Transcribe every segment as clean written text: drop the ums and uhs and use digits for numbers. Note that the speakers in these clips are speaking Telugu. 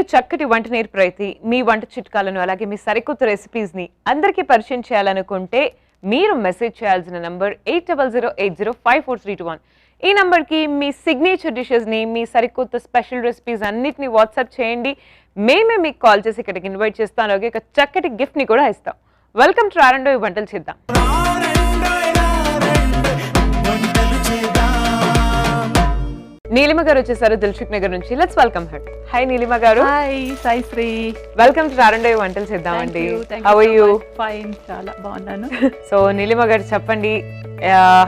మీరు చక్కటి వంట నేర్పరైతే మీ వంట చిట్కాలను అలాగే మీ సరికొత్త రెసిపీస్ని అందరికీ పరిచయం చేయాలనుకుంటే మీరు మెసేజ్ చేయాల్సిన నంబర్ 8008054321. ఈ నంబర్కి మీ సిగ్నేచర్ డిషెస్ని మీ సరికొత్త స్పెషల్ రెసిపీస్ అన్నిటిని వాట్సాప్ చేయండి. మేమే మీకు కాల్ చేసి ఇక్కడికి ఇన్వైట్ చేస్తాం. అలాగే ఒక చక్కటి గిఫ్ట్ని కూడా ఇస్తాం. వెల్కమ్ టు రారండోయ్ వంటలు చేద్దాం. నీలిమ గారు వచ్చేసారు దిల్సుఖ్ నగర్ నుంచి. Let's welcome her. Hi Neelima గారు. Hi Sai Sri. Welcome to రారండోయ్ వంటలు చేద్దామండి. How are you? ఫైన్, చాలా బాగున్నాను. సో నీలిమ గారు చెప్పండి,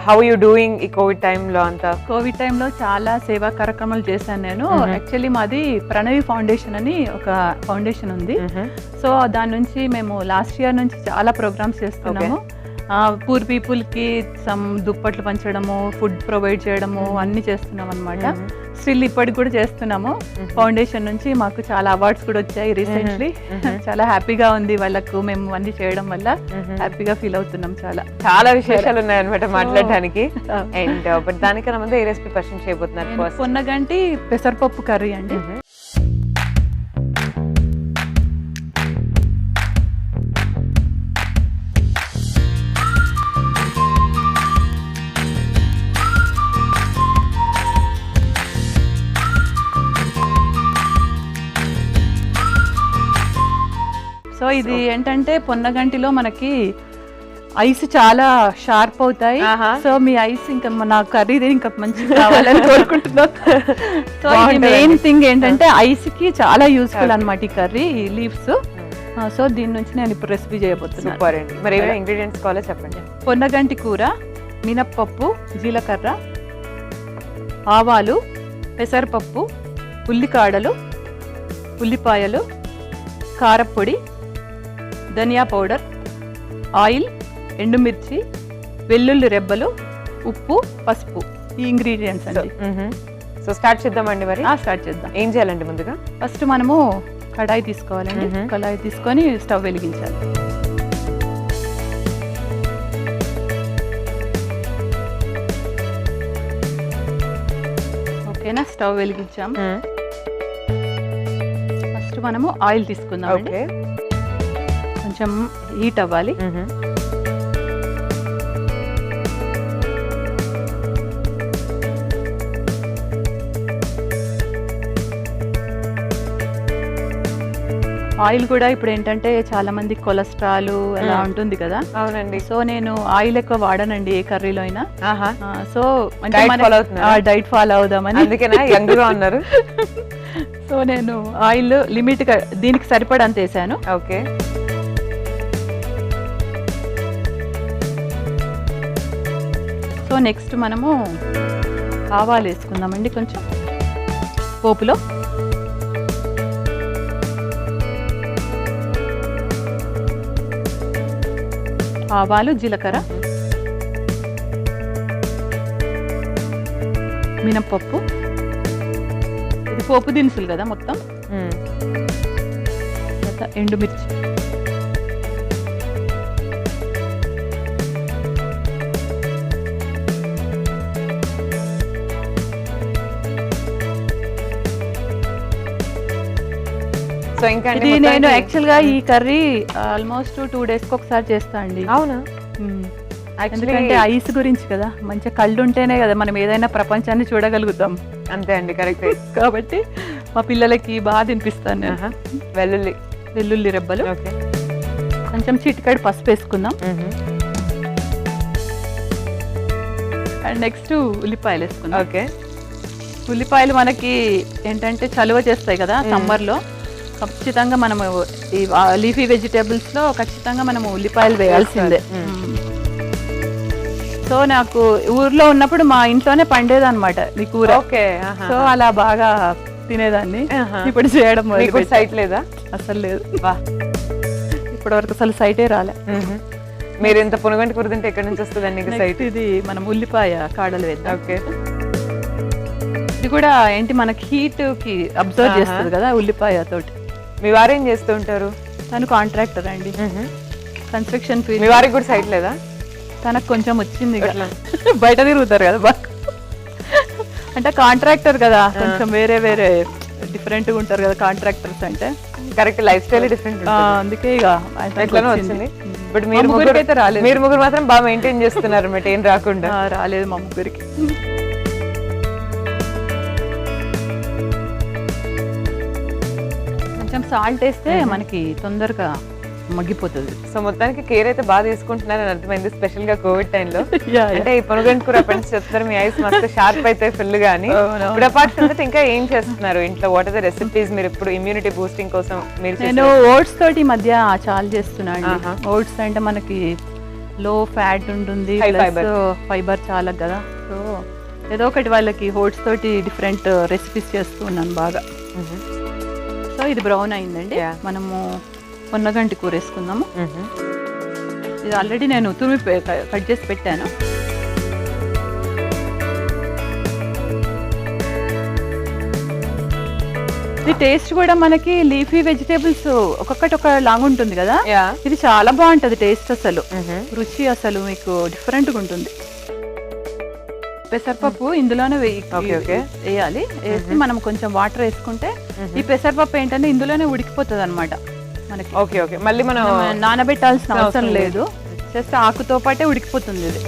హౌ యు డూయింగ్ ఈ కోవిడ్ టైమ్ లో? అంతా కోవిడ్ టైంలో చాలా సేవా కార్యక్రమాలు చేశాను నేను. యాక్చువల్లీ మాది ప్రణవి ఫౌండేషన్ అని ఒక ఫౌండేషన్ ఉంది. సో దాని నుంచి మేము లాస్ట్ ఇయర్ నుంచి చాలా ప్రోగ్రామ్స్ చేస్తున్నాము. పూర్ పీపుల్ కి సమ్ దుప్పట్లు పంచడము, ఫుడ్ ప్రొవైడ్ చేయడము అన్ని చేస్తున్నాం అనమాట. స్టిల్ ఇప్పటికి కూడా చేస్తున్నాము. ఫౌండేషన్ నుంచి మాకు చాలా అవార్డ్స్ కూడా వచ్చాయి రీసెంట్లీ. చాలా హ్యాపీగా ఉంది వాళ్ళకు మేము అన్ని చేయడం వల్ల. హ్యాపీగా ఫీల్ అవుతున్నాం. చాలా విశేషాలు ఉన్నాయన్నమాట మాట్లాడడానికి. అండ్ బట్ దానికన్నా ముందు ఏ రెసిపీ పరిచయం చేయబోతున్నారు? పొన్నగంటి పెసరపప్పు కర్రీ అండి. సో ఇది ఏంటంటే పొన్నగంటిలో మనకి ఐస్ చాలా షార్ప్ అవుతాయి. సో మీ ఐస్ ఇంకా నా కర్రీ ఇంకా మంచిగా కావాలని కోరుకుంటున్నాను. సో ఇది మెయిన్ థింగ్ ఏంటంటే ఐస్ కి చాలా యూస్ఫుల్ అనమాట ఈ కర్రీ, ఈ లీవ్స్. సో దీని నుంచి నేను ఇప్పుడు రెసిపీ చేయబోతున్నాను. మరి ఏమైనా ఇంగ్రీడియంట్స్ కావాలో చెప్పండి. పొన్నగంటి కూర, మినప్పప్పు, జీలకర్ర, ఆవాలు, పెసరపప్పు, ఉల్లికాడలు, ఉల్లిపాయలు, కారపొడి, ధనియా పౌడర్, ఆయిల్, ఎండుమిర్చి, వెల్లుల్లి రెబ్బలు, ఉప్పు, పసుపు. ఈ ఇంగ్రీడియంట్స్ అండి. సో స్టార్ట్ చేద్దామండి. మరి స్టార్ట్ చేద్దాం. ఏం చేయాలండి? ముందుగా ఫస్ట్ మనము కడాయి తీసుకోవాలండి. కడాయి తీసుకొని స్టవ్ వెలిగించాలి. ఓకేనా, స్టవ్ వెలిగించాం. ఫస్ట్ మనము ఆయిల్ తీసుకుందాం అండి. కొంచెం హీట్ అవ్వాలి. ఆయిల్ కూడా ఇప్పుడు ఏంటంటే చాలా మంది కొలెస్ట్రాల్ అలా ఉంటుంది కదా. అవునండి. సో నేను ఆయిల్ ఎక్కువ వాడనండి ఏ కర్రీలో అయినా. సో డైట్ ఫాలో అవుదామని. అందుకేనా యంగ్ గా ఉన్నారు? సో నేను ఆయిల్ లిమిట్ గా దీనికి సరిపడంత వేసాను. ఓకే. సో నెక్స్ట్ మనము ఆవాలు వేసుకుందామండి. కొంచెం పోపులో ఆవాలు, జీలకర్ర, మినప్పప్పు, ఇది పోపు దినుసులు కదా మొత్తం. ఎండుమిర్చి, సో ఇంకా నేను యాక్చువల్ గా ఈ కర్రీ ఆల్మోస్ట్ 2 days కి ఒకసారి చేస్తా అండి. అవునా? ఎందుకంటే ఐస్ గురించి కదా, మంచిగా కళ్ళు ఉంటేనే కదా మనం ఏదైనా ప్రపంచాన్ని చూడగలుగుతాం. అంతే అండి, కరెక్ట్. కాబట్టి మా పిల్లలకి బాగా తినిపిస్తాను నేను. వెల్లుల్లి రెబ్బలు, కొంచెం చిటికెడు పసుపు వేసుకుందాం. అండ్ నెక్స్ట్ ఉల్లిపాయలు వేసుకుందాం. ఓకే. ఉల్లిపాయలు మనకి ఏంటంటే చలువ చేస్తాయి కదా సమ్మర్ లో. ఖచ్చితంగా మనము ఈ లీఫీ వెజిటేబుల్స్ లో ఖచ్చితంగా మనము ఉల్లిపాయలు వేయాల్సిందే. సో నాకు ఊర్లో ఉన్నప్పుడు మా ఇంట్లోనే పండేది అనమాట ఈ కూర. సో అలా బాగా తినేదాన్ని. ఇప్పుడు చేయడం సైట్ లేదా? అసలు లేదు. ఇప్పటి వరకు అసలు సైటే రాలే. మీరు ఇంత పొనగంటి కూర తింటే ఎక్కడి నుంచి వస్తుందండి సైట్? ఇది మనం ఉల్లిపాయ కాడలు వేద్దాం. ఓకే. ఇది కూడా ఏంటి మనకి హీట్ కి అబ్జర్వ్ చేస్తుంది కదా ఉల్లిపాయ తోటి. మీ వారు ఏం చేస్తూ ఉంటారు? తను కాంట్రాక్టర్ అండి, కన్స్ట్రక్షన్ ఫీల్డ్. మీ వారికి కూడా సైట్ లేదా? తనకు కొంచెం వచ్చింది, బయట తిరుగుతారు కదా బాగా. అంటే కాంట్రాక్టర్ కదా, కొంచెం వేరే వేరే డిఫరెంట్గా ఉంటారు కదా కాంట్రాక్టర్స్ అంటే. Correct, life style different. అందుకే ఇక ఎట్లనో వచ్చింది. బట్ మా ముగ్గురికి అయితే రాలేదు. మీరు ముగ్గురు మాత్రం బాగా మెయింటైన్ చేస్తున్నారు అన్నమాట, ఏం రాకుండా. రాలేదు మా ముగ్గురికి. కొంచెం సాల్ట్ వేస్తే మనకి తొందరగా మగ్గిపోతుంది. సో మొత్తానికి కేర్ అయితే బాగా తీసుకుంటున్నారని అర్థమైంది, స్పెషల్ గా కోవిడ్ టైంలో. అంటే ఈ పొనుగంటి కూర అప్పటి నుంచి చెప్తారు, మీ ఐస్ మస్తు షార్ప్ అయితే ఫుల్ గానీ. ఇప్పుడు అపార్ట్ ఫ్రమ్ దట్ ఇంకా ఏం చేస్తున్నారు ఇంట్లో? వాట్ ఆర్ ద రెసిపీస్ మీరు ఇప్పుడు ఇమ్యూనిటీ బూస్టింగ్ కోసం మీరు? నేను ఓట్స్ తోటి ఈ మధ్య చాలా చేస్తున్నాను. ఓట్స్ అంటే మనకి లో ఫ్యాట్ ఉంటుంది, ఫైబర్ చాలా కదా. సో ఏదో ఒకటి వాళ్ళకి ఓట్స్ తోటి డిఫరెంట్ రెసిపీస్ చేస్తూ ఉన్నాను బాగా. సో ఇది బ్రౌన్ అయిందండి, మనము పొన్నగంటి కూర వేసుకుందాము. ఇది ఆల్రెడీ నేను తురిమి కట్ చేసి పెట్టాను. ఇది టేస్ట్ కూడా మనకి లీఫీ వెజిటేబుల్స్ ఒక్కొక్కటి ఒక లాంగ్ ఉంటుంది కదా, ఇది చాలా బాగుంటది టేస్ట్. అసలు రుచి అసలు మీకు డిఫరెంట్గా ఉంటుంది. పెసరపప్పు ఇందులోనే వేయాలి. వేసి మనం కొంచెం వాటర్ వేసుకుంటే ఈ పెసరపప్పు ఏంటంటే ఇందులోనే ఉడికిపోతుంది అనమాట మనకి. ఓకే ఓకే, మళ్ళీ మనం నానబెట్టాల్సిన అవసరం లేదు, జస్ట్ ఆకుతో పాటే ఉడికిపోతుంది ఇది.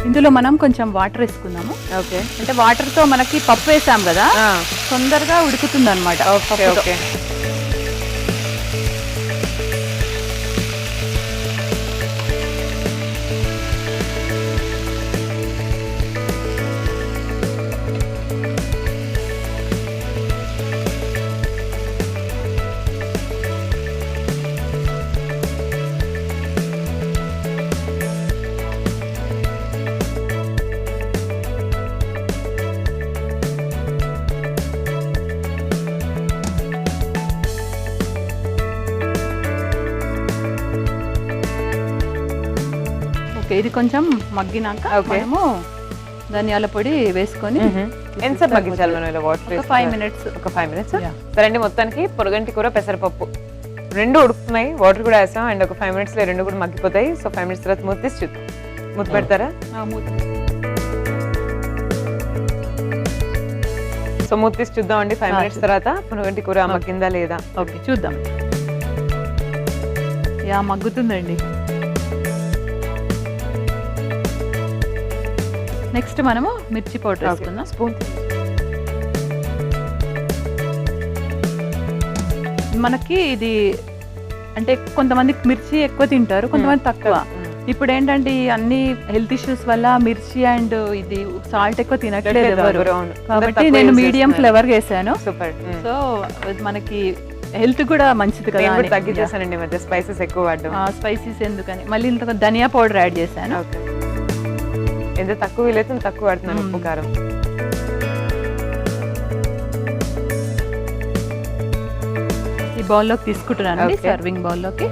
ఇందులో మనం కొంచెం వాటర్ వేసుకుందాము. ఓకే, అంటే వాటర్ తో మనకి పప్పు వేసాం కదా, తొందరగా ఉడుకుతుంది అనమాట. ఓకే, ఇది కొంచెం మగ్గినాక మనము ధనియాల పొడి వేసుకొని ఎంతసేపు మగ్గించాలి మనం ఇలా? Water 5 minutes. ఒక 5 minutes. సరే అండి, మొత్తానికి పొరగంటి కూర పెసరపప్పు రెండు ఉడుకుతున్నాయి, వాటర్ కూడా వేసాం, అండ్ ఒక 5 minutes లో రెండు కూడా మగ్గిపోతాయి. సో 5 minutes తర్వాత మూత తీసి చూద్దాం. మూత పెడతారా? సో మూత తీసి చూద్దాం అండి 5 minutes తర్వాత పొరగంటి కూర మగ్గిందా లేదా. ఓకే, చూద్దాం. మగ్గుతుందండి. నెక్స్ట్ మనము మిర్చి పౌడర్ వేసుకుందాం. స్పూన్. మనకి ఇది అంటే కొంతమందికి మిర్చి ఎక్కువ తింటారు, కొంతమంది తక్కువ. ఇప్పుడు ఏంటంటే ఈ అన్ని హెల్త్ ఇష్యూస్ వల్ల మిర్చి అండ్ ఇది సాల్ట్ ఎక్కువ తినట్లేదు ఎవరు, కాబట్టి నేను మీడియం ఫ్లేవర్ వేసాను. సో మనకి హెల్త్ కూడా మంచిది కదా. తగ్గించేసానండి మధ్య స్పైసెస్ ఎక్కువ వాడడం. స్పైసెస్ ఎందుకని మళ్ళీ ఇంత ధనియా పౌడర్ యాడ్ చేశాను. ఎంత తక్కువ వీలైతే తక్కువ వాడుతున్నాను ఉప్పు కారం. ఈ బౌల్లోకి తీసుకుంటున్నాను, సర్వింగ్ బౌల్లోకి.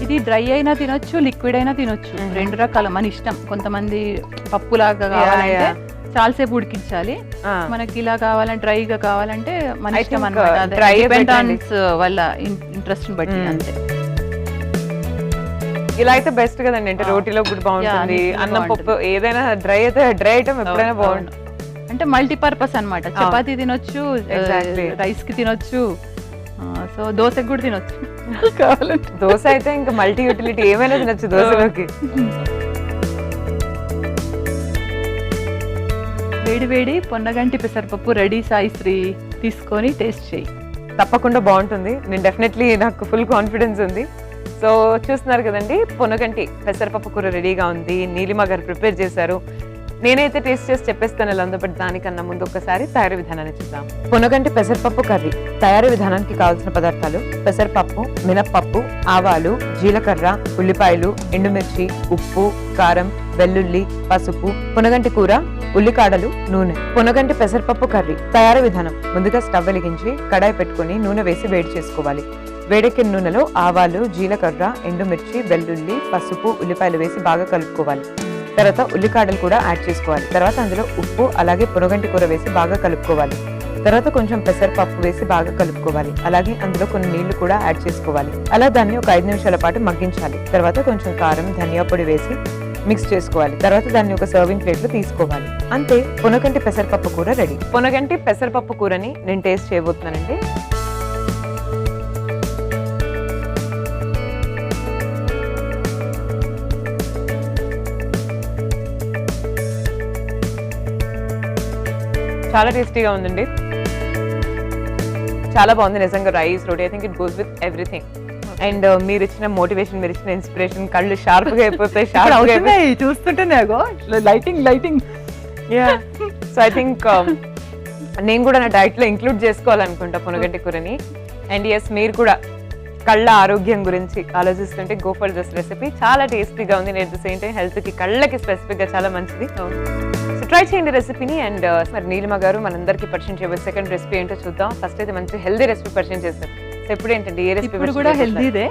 ఇది డ్రై అయినా తినొచ్చు, లిక్విడ్ అయినా తినొచ్చు, రెండు రకాల మన ఇష్టం. కొంతమంది పప్పులాగా కావాలంటే చాలాసేపు ఉడికించాలి, మనకి ఇలా కావాలంటే డ్రైగా కావాలంటే మన ఇష్టం అన్నమాట, వాళ్ళ ఇంట్రెస్ట్ బట్టి అంతే. ఇలా అయితే బెస్ట్ కదండి, అంటే రోటీలో కూడా బాగుంటుంది, అన్నం పప్పు ఏదైనా డ్రై అయితే డ్రై ఐటమ్ ఎప్పుడైనా బాగుంటుంది. అంటే మల్టీపర్పస్ అన్నమాట, చపాతీ తినొచ్చు, రైస్ కి తినొచ్చు, సో దోశకి కూడా తినొచ్చు కావాలంటే. దోశ అయితే ఇంకా మల్టీ యూటిలిటీ, ఏమైనా తినొచ్చు దోశలోకి. వేడి వేడి పొన్నగంటి పెసరపప్పు రెడీ. సాయిశ్రీ, తీసుకొని టేస్ట్ చేయి, తప్పకుండా బాగుంటుంది. నేను డెఫినెట్లీ, నాకు ఫుల్ కాన్ఫిడెన్స్ ఉంది. సో చూస్తున్నారు కదండి, పొన్నగంటి పెసరపప్పు కూర రెడీగా ఉంది, నీలిమ గారు ప్రిపేర్ చేశారు. నేనైతే టేస్ట్ చేసి చెప్పేస్తాను ఎలా ఉందో, బట్ దానికన్నా ముందు ఒకసారి తయారీ విధానాన్ని చూద్దాం. పొన్నగంటి పెసరపప్పు కర్రీ తయారీ విధానానికి కావాల్సిన పదార్థాలు: పెసరపప్పు, మినప్పప్పు, ఆవాలు, జీలకర్ర, ఉల్లిపాయలు, ఎండుమిర్చి, ఉప్పు, కారం, వెల్లుల్లి, పసుపు, పొనగంటి కూర, ఉల్లికాడలు, నూనె. పొనగంటి పెసరపప్పు కర్రీ తయారీ విధానం: ముందుగా స్టవ్ వెలిగించి కడాయి పెట్టుకుని నూనె వేసి వేడి చేసుకోవాలి. వేడెక్కిన నూనెలో ఆవాలు, జీలకర్ర, ఎండుమిర్చి, వెల్లుల్లి, పసుపు, ఉల్లిపాయలు వేసి బాగా కలుపుకోవాలి. తర్వాత ఉల్లికాడలు కూడా యాడ్ చేసుకోవాలి. తర్వాత అందులో ఉప్పు అలాగే పొనగంటి కూర వేసి బాగా కలుపుకోవాలి. తర్వాత కొంచెం పెసరపప్పు వేసి బాగా కలుపుకోవాలి. అలాగే అందులో కొన్ని నీళ్లు కూడా యాడ్ చేసుకోవాలి. అలా దాన్ని ఒక 5 నిమిషాల పాటు మగ్గించాలి. తర్వాత కొంచెం కారం, ధనియా పొడి వేసి మిక్స్ చేసుకోవాలి. తర్వాత దాన్ని ఒక సర్వింగ్ ప్లేట్ లో తీసుకోవాలి. అంతే, పొనగంటి పెసరపప్పు కూర రెడీ. పొనగంటి పెసరపప్పు కూరని నేను టేస్ట్ చేయబోతున్నానండి. చాలా టేస్టీగా ఉందండి, చాలా బాగుంది నిజంగా. Rice, roti, I think it goes with everything. And మీరు ఇచ్చిన మోటివేషన్, మీరు ఇచ్చిన ఇన్స్పిరేషన్, కళ్ళు షార్ప్ గా అయిపోతాయి. చూస్తుంటేనే లైటింగ్. సో ఐ థింక్ నేను కూడా నా డైట్ లో ఇంక్లూడ్ చేసుకోవాలనుకుంటా పొనగంటి కూరని. అండ్ ఎస్, మీరు కూడా కళ్ళ ఆరోగ్యం గురించి ఆలోచిస్తుంటే గో ఫర్ దిస్ రెసిపీ. చాలా టేస్టీగా ఉంది. నేను సేమ్ టైం హెల్త్ కి, కళ్ళకి స్పెసిఫిక్ గా చాలా మంచిది. సో ట్రై చేయండి రెసిపీని. అండ్ మరి నీలిమ గారు మనందరికీ పరిచయం చేయబోయే సెకండ్ రెసిపీ ఏంటో చూద్దాం. ఫస్ట్ అయితే మంచి హెల్దీ రెసిపీ పరిచయం చేస్తారు. సో ఎప్పుడు ఏంటంటే ఏ రెసిపీ కూడా హెల్దీదే.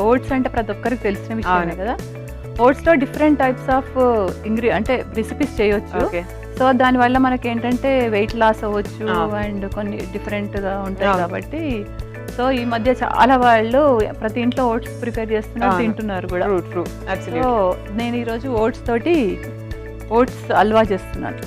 ఓట్స్ అంటే ప్రతి ఒక్కరికి తెలిసిన విషయం కదా. ఓట్స్ లో డిఫరెంట్ టైప్స్ ఆఫ్ అంటే రెసిపీస్ చేయొచ్చు. సో దాని వల్ల మనకి ఏంటంటే వెయిట్ లాస్ అవ్వచ్చు అండ్ కొన్ని డిఫరెంట్ గా ఉంటాయి కాబట్టి. సో ఈ మధ్య చాలా వాళ్ళు ప్రతి ఇంట్లో ఓట్స్ ప్రిపేర్ చేస్తున్నారు, తింటున్నారు కూడా. సో నేను ఈరోజు ఓట్స్ తోటి ఓట్స్ హల్వా చేస్తున్నాను.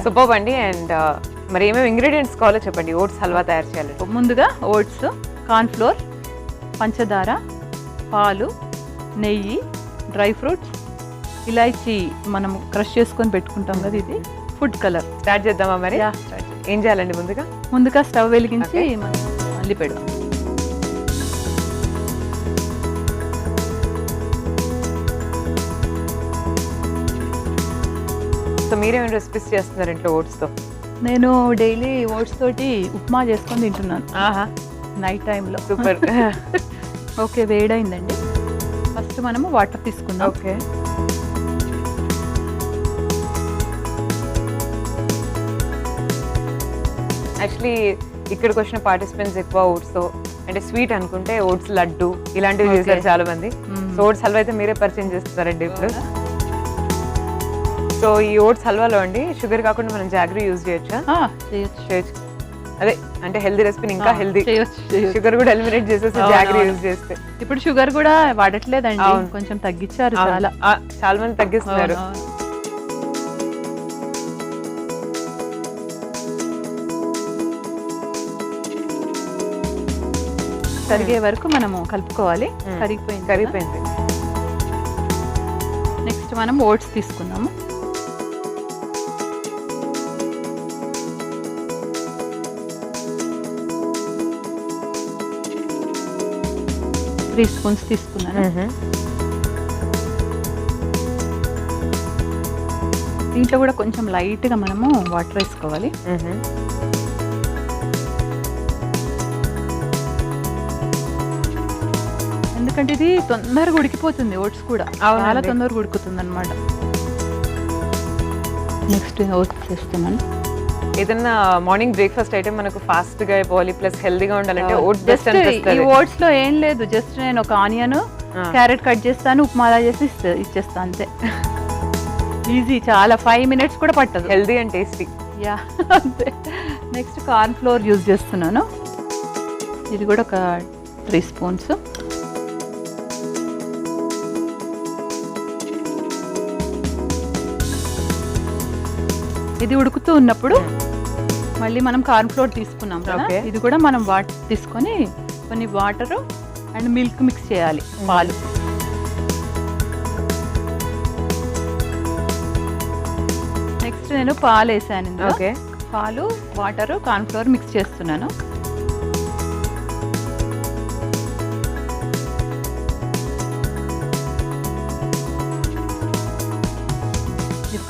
సూపర్ అండి. అండ్ మరి ఏమేమి ఇంగ్రీడియంట్స్ కావాలో చెప్పండి ఓట్స్ హల్వా తయారు చేయాలి. ముందుగా ఓట్స్, కార్న్ఫ్లోర్, పంచదార, పాలు, నెయ్యి, డ్రై ఫ్రూట్స్, ఇలాచీ మనం క్రష్ చేసుకొని పెట్టుకుంటాం కదా, ఇది ఫుడ్ కలర్. స్టార్ట్ చేద్దామా మరి? ఏం చేయాలండి? ముందుగా స్టవ్ వెలిగించి మనం అల్లి పెడదాం. సో మీరేమైనా రెసిపీస్ చేస్తున్నారు ఇంట్లో ఓట్స్ తో? నేను డైలీ ఓట్స్ తోటి ఉప్మా చేసుకొని తింటున్నాను నైట్ టైంలో. సూపర్. ఓకే, వేడైందండి. ఫస్ట్ మనము వాటర్ తీసుకుందాం. ఓకే. యాక్చువల్లీ ఇక్కడికి వచ్చిన పార్టిసిపెంట్స్ ఎక్కువ ఓట్స్ తో, అంటే స్వీట్ అనుకుంటే ఓట్స్ లడ్డు ఇలాంటివి చేశారు చాలా మంది. సో ఓట్స్ హల్వా అయితే మీరే పరిచయం చేస్తున్నారండి ఇప్పుడు. సో ఈ ఓట్స్ హల్వాలో అండి షుగర్ కాకుండా మనం జాగరీ యూజ్ చేయొచ్చా? చేయొచ్చు. అదే అంటే హెల్దీ రెసిపీని ఇంకా హెల్దీ, షుగర్ కూడా ఎలిమినేట్ చేసేసి జాగరీ యూజ్ చేస్తే. ఇప్పుడు షుగర్ కూడా వాడట్లేదండి, కొంచెం తగ్గించారు. చాలా మంది తగ్గిస్తున్నారు. కరిగే వరకు మనము కలుపుకోవాలి. కరిగిపోయింది. నెక్స్ట్ మనం ఓట్స్ తీసుకుందాము. త్రీ స్పూన్స్ తీసుకున్నాను. దీంట్లో కూడా కొంచెం లైట్గా మనము వాటర్ వేసుకోవాలి. ఎందుకంటే ఇది తొందరగా ఉడికిపోతుంది. ఓట్స్ కూడా చాలా తొందరగా ఉడుకుతుంది అనమాట. నెక్స్ట్ ఓట్స్ చేస్తున్నాను. ఏదన్నా మార్నింగ్ బ్రేక్ఫాస్ట్ ఐటమ్ మనకు ఫాస్ట్ గా అయిపోవాలి ప్లస్ హెల్దీగా ఉండాలంటే ఓట్స్ బెస్ట్ అనిపిస్తుంది. ఈ ఓట్స్ లో ఏం లేదు, జస్ట్ నేను ఒక ఆనియన్, క్యారెట్ కట్ చేస్తాను, ఉప్మాలా చేసి ఇచ్చేస్తాను అంతే. ఈజీ, చాలా 5 minutes కూడా పట్టదు. Healthy and tasty. యా, అంతే. నెక్స్ట్ కార్న్ ఫ్లోర్ యూజ్ చేస్తున్నాను. ఇది కూడా ఒక 3 స్పూన్స్. ఇది ఉడుకుతూ ఉన్నప్పుడు మళ్ళీ మనం కార్న్ ఫ్లోర్ తీసుకున్నాం కదా, ఇది కూడా మనం వాటర్ తీసుకొని కొన్ని వాటర్ అండ్ మిల్క్ మిక్స్ చేయాలి, పాలు. నెక్స్ట్ నేను పాలు వేసాను ఇందులో. పాలు, వాటర్, కార్న్ ఫ్లోర్ మిక్స్ చేస్తున్నాను.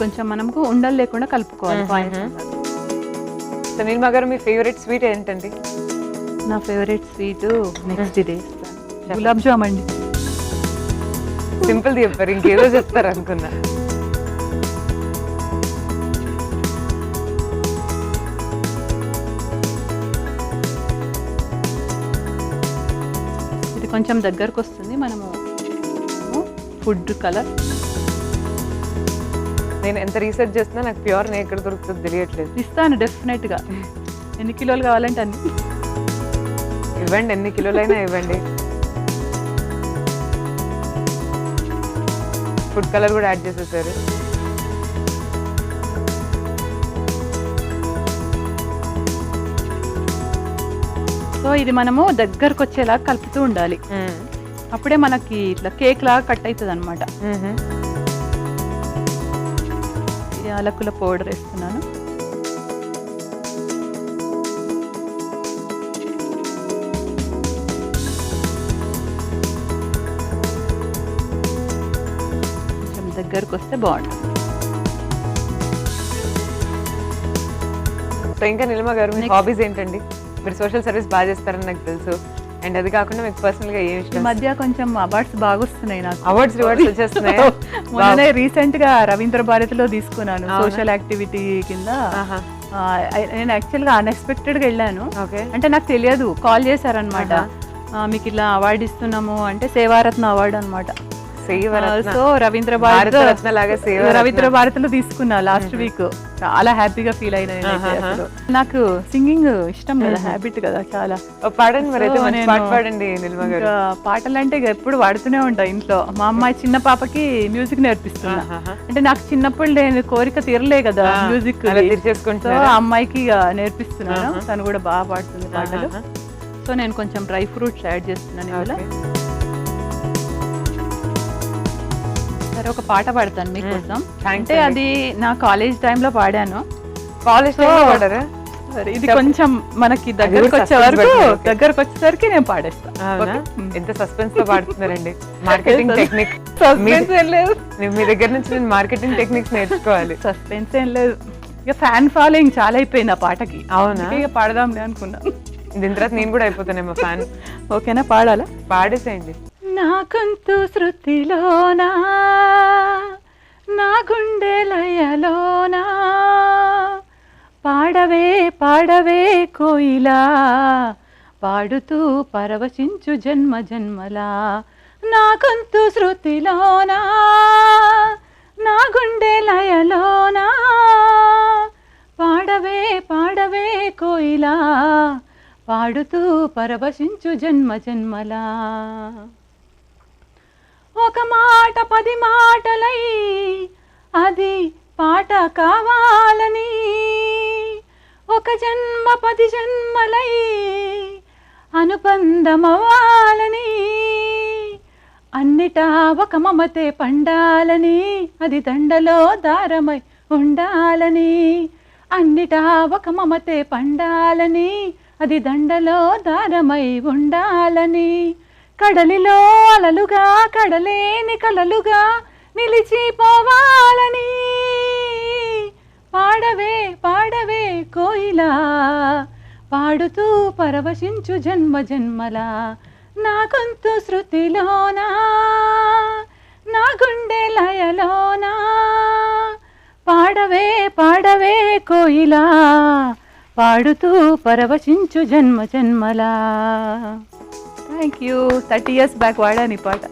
కొంచెం మనకు ఉండలు లేకుండా కలుపుకోవాలి. నీలిమ గారు, మీ ఫేవరెట్ స్వీట్ ఏంటండి? నా favourite sweet next day gulab jam అండి. సింపుల్ చెప్పారు, ఇంకేదో చెప్తారు అనుకున్నా. కొంచెం దగ్గరకు వస్తుంది. మనము ఫుడ్ కలర్. నేను ఎంత రీసెర్చ్ చేస్తున్నా నాకు ప్యూర్ నే ఎక్కడ దొరుకుతుందో తెలియట్లేదు. ఇస్తాను డెఫినెట్గా. ఎన్ని కిలోలు కావాలంటే అన్ని ఇవ్వండి, ఎన్ని కిలోలైనా ఇవ్వండి. ఫుడ్ కలర్ కూడా యాడ్ చేసేసారు. సో ఇది మనము దగ్గరకు వచ్చేలా కలుపుతూ ఉండాలి. అప్పుడే మనకి ఇట్లా కేక్ లాగా కట్ అవుతుంది అనమాట. యాలకుల పౌడర్ వేస్తున్నాను. కొంచెం దగ్గరకు వస్తే బాగుంటుంది. సో ఇంకా నిలమ గారు, మీ హాబీస్ ఏంటండి? మీరు సోషల్ సర్వీస్ బాగా చేస్తారని నాకు తెలుసు. అండ్ అది కాకుండా మీకు పర్సనల్ గా ఏం ఇష్టం? ఈ మధ్య కొంచెం అవార్డ్స్ బాగా వస్తున్నాయి నాకు. అవార్డ్స్ రివార్డ్స్ వచ్చేస్తున్నాయి. మొన్ననే రీసెంట్ గా రవీంద్ర భారతిలో తీసుకున్నాను సోషల్ యాక్టివిటీ కింద. నేను యాక్చువల్ గా అన్ఎక్స్పెక్టెడ్ గా వెళ్ళాను. అంటే నాకు తెలియదు, కాల్ చేశారనమాట. మీకు ఇలా అవార్డు ఇస్తున్నాము అంటే సేవారత్న అవార్డు అనమాట. సో రవీంద్ర భారతిలో తీసుకున్నా లాస్ట్ వీక్. చాలా హ్యాపీగా ఫీల్ అయినా. నాకు సింగింగ్ ఇష్టం కదా, హ్యాబిట్ కదా చాలా. పాడండి మరి, పాడండి. పాటలు అంటే ఎప్పుడు పాడుతూనే ఉంటా ఇంట్లో. మా అమ్మాయి చిన్న పాపకి మ్యూజిక్ నేర్పిస్తున్నా. అంటే నాకు చిన్నప్పుడు నేను కోరిక తీరలే కదా మ్యూజిక్, సో అమ్మాయికి నేర్పిస్తున్నాను. తను కూడా బాగా పాడుతుంది పాటలు. సో నేను కొంచెం డ్రై ఫ్రూట్స్ యాడ్ చేస్తున్నాను ఇందులో. సరే, ఒక పాట పాడతాను మీకోసం. అంటే అది నా కాలేజ్ టైంలో పాడాను. కాలేజ్ పాడారా? ఇది కొంచెం మనకి దగ్గరకు వచ్చేసరికి నేను పాడేస్తాను. ఎంత సస్పెన్స్ తో పాడుతున్నారండి. మార్కెటింగ్ టెక్నిక్ ఏం లేదు, మీ దగ్గర నుంచి నేను మార్కెటింగ్ టెక్నిక్స్ నేర్చుకోవాలి. సస్పెన్స్ ఏం లేదు. ఇక ఫ్యాన్ ఫాలోయింగ్ చాలా అయిపోయింది ఆ పాటకి. అవునా? ఇక పాడదాంలే అనుకున్నా. దీని తర్వాత నేను కూడా అయిపోతానేమో ఫ్యాన్. ఓకేనా? పాడాలా? పాడేసేయండి. నా గొంతు శృతిలోనా, నా గుండె లయలోనా, పాడవే పాడవే కోయిలా, పాడుతూ పరవశించు జన్మ జన్మలా. నా గొంతు శృతిలోనా, నా గుండె లయలోనా, పాడవే పాడవే కోయిలా, పాడుతూ పరవశించు జన్మ జన్మలా. ఒక మాట 10 మాటలై అది పాట కావాలని, ఒక జన్మ 10 జన్మలై అనుబంధమవ్వాలని, అన్నిటా ఒక మమతే పండాలని, అది దండలో దారమై ఉండాలని, అన్నిటా ఒక మమతే పండాలని, అది దండలో దారమై ఉండాలని, కడలిలో అలలుగా కడలేని కలలుగా నిలిచిపోవాలని, పాడవే పాడవే కోయిలా, పాడుతూ పరవశించు జన్మ జన్మలా. నా గొంతు శృతిలోనా, నా గుండె లయలోనా, పాడవే పాడవే కోయిలా, పాడుతూ పరవశించు జన్మ జన్మలా. Thank you. 30 years బ్యాక్ వాడాను ఈ పాట.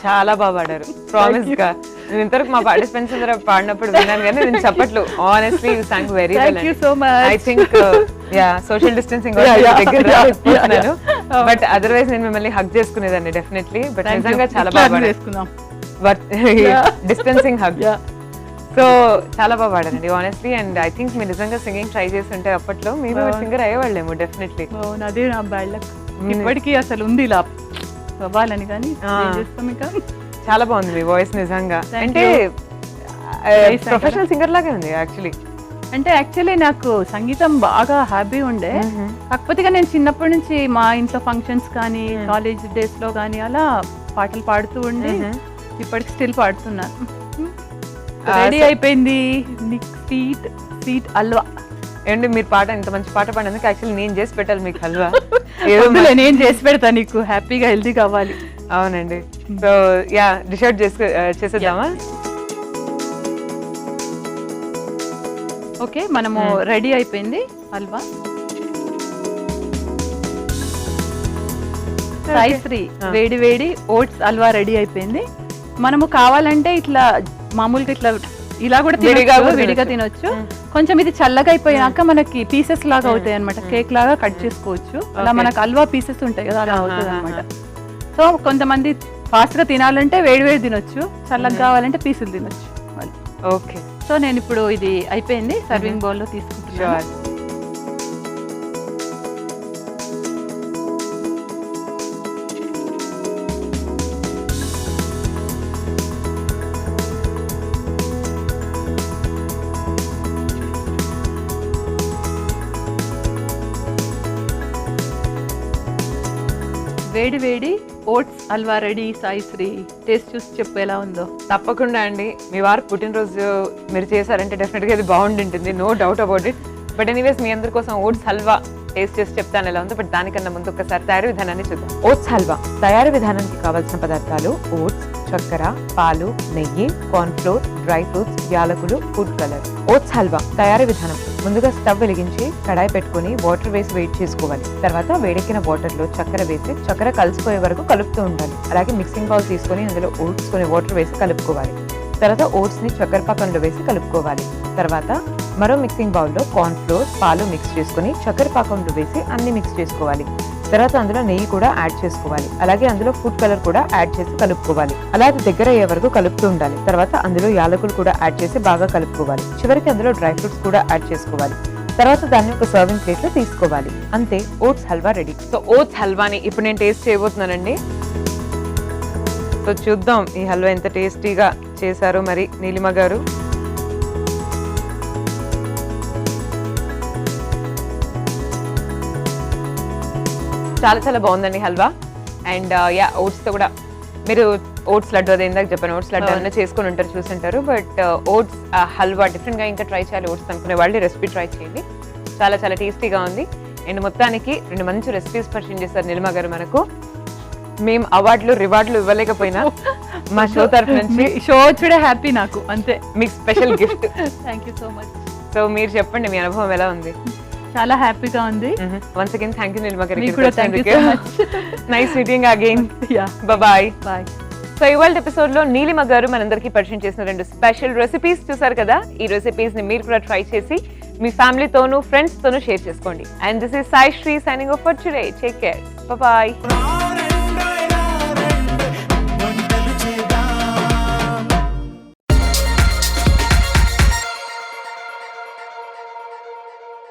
చాలా బాగా పాడారు, ప్రామిస్ గా. నేను ఇంతవరకు మా పార్టిసిపెంట్స్ అందరూ పాడినప్పుడు విన్నాను కానీ నేను చెప్పట్లు. Honestly you sang very well. Thank you so much. I think social distancing దగ్గర, బట్ అదర్వైజ్ నేను మిమ్మల్ని హగ్ చేసుకునేదాన్ని డెఫినెట్లీ. బట్ నిజంగా చాలా బాగా పాడారు. Distancing hug. సో చాలా బాగా పాడారండి ఆనెస్ట్లీ. అండ్ ఐ థింక్ మీరు నిజంగా సింగింగ్ ట్రై చేసి ఉంటే అప్పట్లో మేము సింగర్ అయ్యేవాళ్ళేమో డెఫినెట్లీ. అదే నా బ్యాడ్ లక్. ఇప్పటికీ అసలు ఉంది ఇలా అవ్వాలని, కానీ ఇంకా చాలా బాగుంది మీ వాయిస్ నిజంగా. అంటే ప్రొఫెషనల్ సింగర్ లాగే ఉంది యాక్చువల్లీ. అంటే యాక్చువల్లీ నాకు సంగీతం బాగా హ్యాపీ ఉండే. కాకపోతే నేను చిన్నప్పటి నుంచి మా ఇంట్లో ఫంక్షన్స్ కానీ కాలేజ్ డేస్ లో కానీ అలా పాటలు పాడుతూ ఉండి ఇప్పటికి స్టిల్ పాడుతున్నాను. రెడీ అయిపోయింది స్వీట్ హల్వా. ఏంటి మీరు పాట ఇంత మంచి పాట పాడినందుకు యాక్చువల్లీ నేను చేసి పెట్టాలి మీకు హల్వా. నేను చేసి పెడతా నీకు, హ్యాపీగా హెల్తీ కావాలి. అవునండి. సో యా, డిష్ అవుట్ చేసేద్దామా? ఓకే, మనము రెడీ అయిపోయింది హల్వా. సాయి శ్రీ వేడి వేడి ఓట్స్ హల్వా రెడీ అయిపోయింది. మనము కావాలంటే ఇట్లా మామూలుగా ఇట్లా ఇలా కూడా విడిగా తినొచ్చు. కొంచెం ఇది చల్లగా అయిపోయాక మనకి పీసెస్ లాగా అవుతాయి అనమాట, కేక్ లాగా కట్ చేసుకోవచ్చు. అలా మనకు హల్వా పీసెస్ ఉంటాయి కదా, అలా అవుతుంది అనమాట. సో కొంతమంది ఫాస్ట్ గా తినాలంటే వేడి వేడి తినొచ్చు, చల్లగా కావాలంటే పీసులు తినొచ్చు. ఓకే, సో నేను ఇప్పుడు ఇది అయిపోయింది, సర్వింగ్ బౌల్ లో తీసుకుంటున్నాను. వేడి వేడి oats halwa ready. Sai Sri, taste చూసి చెప్పు ఎలా ఉందో. తప్పకుండా అండి, మీ వారు పుట్టినరోజు మీరు చేశారంటే డెఫినెట్గా ఇది బాగుంటుంది, no doubt about it. But anyways మీ అందరి కోసం ఓట్స్ హల్వా టేస్ట్ చేసి చెప్తాను ఎలా ఉందో. బట్ దానికన్నా ముందు ఒకసారి తయారీ విధానాన్ని చూద్దాం. ఓట్స్ హల్వా తయారీ విధానానికి కావాల్సిన పదార్థాలు: ఓట్స్, చక్కెర, పాలు, నెయ్యి, కార్న్ఫ్లోర్, డ్రై ఫ్రూట్స్, యాలకులు, ఫుడ్ కలర్. ఓట్స్ హల్వా తయారీ విధానం: ముందుగా స్టవ్ వెలిగించి కడాయి పెట్టుకుని వాటర్ వేసి వేడి చేసుకోవాలి. తర్వాత వేడెక్కిన వాటర్ లో చక్కెర వేసి చక్కెర కలిసిపోయే వరకు కలుపుతూ ఉండాలి. అలాగే మిక్సింగ్ బౌల్ తీసుకొని అందులో ఓట్స్ కొని వాటర్ వేసి కలుపుకోవాలి. తర్వాత ఓట్స్ ని చక్కెర పాకంలో వేసి కలుపుకోవాలి. తర్వాత మరో మిక్సింగ్ బౌల్లో కార్న్ ఫ్లోర్, పాలు మిక్స్ చేసుకుని చక్కెర పాకంలో వేసి అన్ని మిక్స్ చేసుకోవాలి. తర్వాత అందులో నెయ్యి కూడా యాడ్ చేసుకోవాలి. అలాగే అందులో ఫుడ్ కలర్ కూడా యాడ్ చేసి కలుపుకోవాలి. అలాగే దగ్గర అయ్యే వరకు కలుపుతూ ఉండాలి. తర్వాత అందులో యాలకులు కూడా యాడ్ చేసి బాగా కలుపుకోవాలి. చివరికి అందులో డ్రై ఫ్రూట్స్ కూడా యాడ్ చేసుకోవాలి. తర్వాత దాన్ని ఒక సర్వింగ్ ప్లేట్ లో తీసుకోవాలి. అంతే, oats halwa ready. So oats హల్వాని ఇప్పుడు నేను టేస్ట్ చేయబోతున్నానండి. సో చూద్దాం ఈ హల్వా ఎంత టేస్టీగా చేశారో మరి నీలిమ గారు. చాలా చాలా బాగుందండి హల్వా. అండ్ యా, ఓట్స్తో కూడా మీరు ఓట్స్ లడ్డు అదే ఇందాక చెప్పాను, ఓట్స్ లడ్డు అన్న చేసుకుని ఉంటారు, చూసుంటారు. బట్ ఓట్స్ హల్వా డిఫరెంట్గా ఇంకా ట్రై చేయాలి ఓట్స్ అనుకునే వాళ్ళు రెసిపీ ట్రై చేయండి, చాలా చాలా టేస్టీగా ఉంది. అండ్ మొత్తానికి 2 మంచి రెసిపీస్ పరిచయం చేశారు నీలిమ గారు మనకు. మేము అవార్డులు రివార్డులు ఇవ్వలేకపోయినా మా షో తరఫు నుంచి షో చూడే హ్యాపీ నాకు, అంతే. మీకు special gift. Thank you so much. So మీరు చెప్పండి మీ అనుభవం ఎలా ఉంది? చాలా హ్యాపీగా ఉంది. Once again thank you Neelima గారు. Nice meeting again. Bye bye. So ఇవాళ ఎపిసోడ్ లో నీలిమ గారు మనందరికీ పరిచయం చేసిన 2 స్పెషల్ రెసిపీస్ చూసారు కదా. ఈ రెసిపీస్ ని మీరు కూడా ట్రై చేసి మీ ఫ్యామిలీతోనూ ఫ్రెండ్స్ తోనూ షేర్ చేసుకోండి. And this is Sai Sri signing off for today. Take care. Bye.